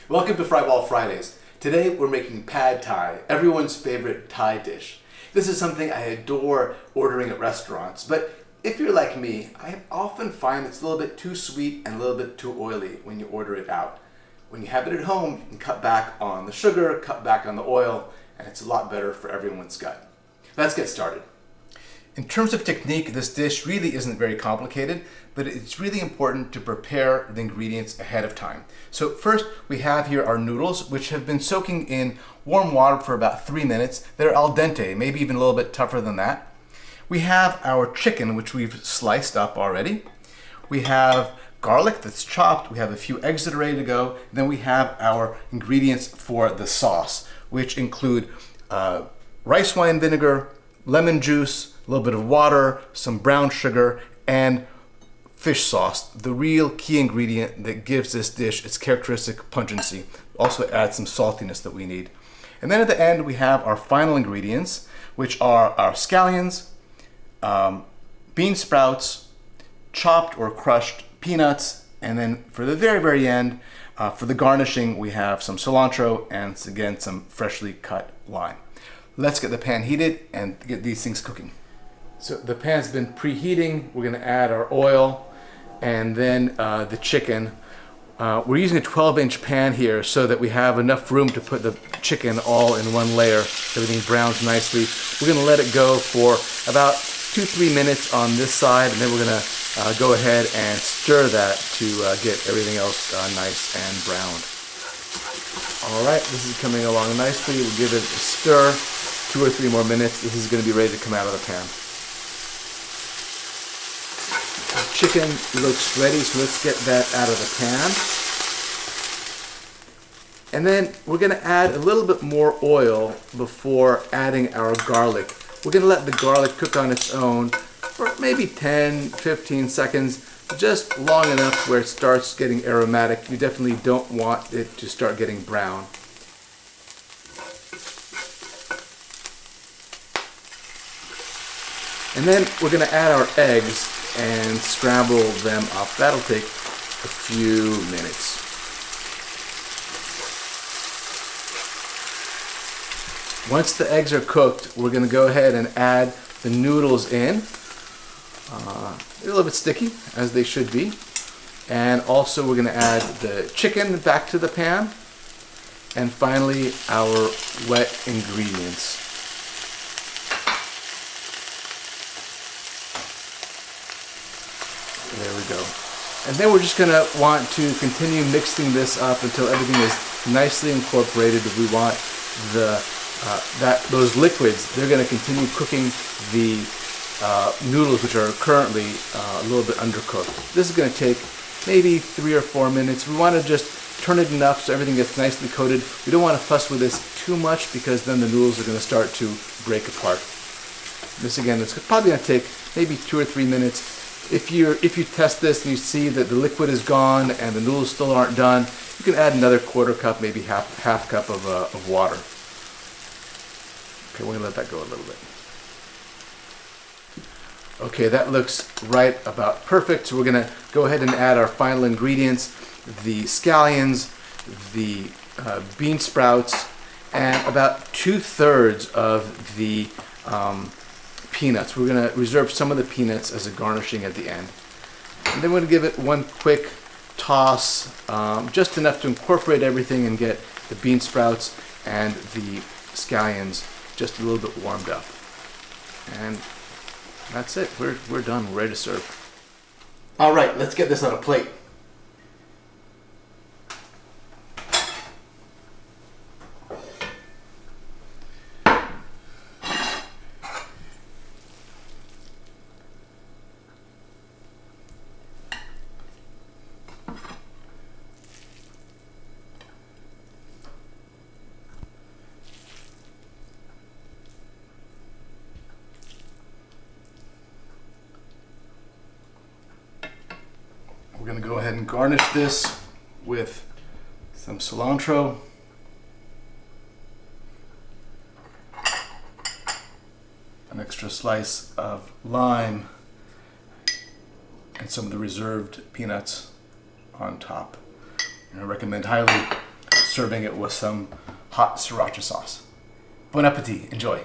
Welcome to Frywall Fridays. Today we're making pad thai, everyone's favorite Thai dish. This is something I adore ordering at restaurants, but if you're like me, I often find it's a little bit too sweet and a little bit too oily when you order it out. When you have it at home, you can cut back on the sugar, cut back on the oil, and it's a lot better for everyone's gut. Let's get started. In terms of technique, this dish really isn't very complicated, but it's really important to prepare the ingredients ahead of time. So first, we have here our noodles, which have been soaking in warm water for about 3 minutes. They're al dente, maybe even a little bit tougher than that. We have our chicken, which we've sliced up already. We have garlic that's chopped. We have a few eggs that are ready to go. Then we have our ingredients for the sauce, which include rice wine vinegar, lemon juice, a little bit of water, some brown sugar, and fish sauce, the real key ingredient that gives this dish its characteristic pungency. Also adds some saltiness that we need. And then at the end we have our final ingredients, which are our scallions, bean sprouts, chopped or crushed peanuts, and then for the very, very end, for the garnishing, we have some cilantro and again some freshly cut lime. Let's get the pan heated and get these things cooking. So the pan's been preheating. We're going to add our oil and then the chicken. We're using a 12-inch pan here so that we have enough room to put the chicken all in one layer. Everything browns nicely. We're going to let it go for about 2-3 minutes on this side, and then we're going to go ahead and stir that to get everything else nice and browned. All right, this is coming along nicely. We'll give it a stir. 2 or 3 more minutes. This is going to be ready to come out of the pan. The chicken looks ready, so let's get that out of the pan. And then we're going to add a little bit more oil before adding our garlic. We're going to let the garlic cook on its own for maybe 10-15 seconds, just long enough where it starts getting aromatic. You definitely don't want it to start getting brown. And then we're going to add our eggs and scramble them up. That'll take a few minutes. Once the eggs are cooked, we're going to go ahead and add the noodles in. They're a little bit sticky, as they should be. And also we're going to add the chicken back to the pan. And finally, our wet ingredients. There we go. And then we're just going to want to continue mixing this up until everything is nicely incorporated. We want those liquids, they're going to continue cooking the noodles, which are currently a little bit undercooked. This is going to take maybe 3 or 4 minutes. We want to just turn it enough so everything gets nicely coated. We don't want to fuss with this too much because then the noodles are going to start to break apart. This again, it's probably going to take maybe 2 or 3 minutes. If you test this and you see that the liquid is gone and the noodles still aren't done, you can add another 1/4 cup, maybe half cup of water. Okay, we're gonna let that go a little bit. Okay, that looks right about perfect. So we're gonna go ahead and add our final ingredients: the scallions, the bean sprouts, and about 2/3 of the peanuts. We're going to reserve some of the peanuts as a garnishing at the end. And then we're going to give it one quick toss, just enough to incorporate everything and get the bean sprouts and the scallions just a little bit warmed up. And that's it. We're done. We're ready to serve. All right, let's get this on a plate. We're going to go ahead and garnish this with some cilantro, an extra slice of lime, and some of the reserved peanuts on top. And I recommend highly serving it with some hot sriracha sauce. Bon appetit. Enjoy.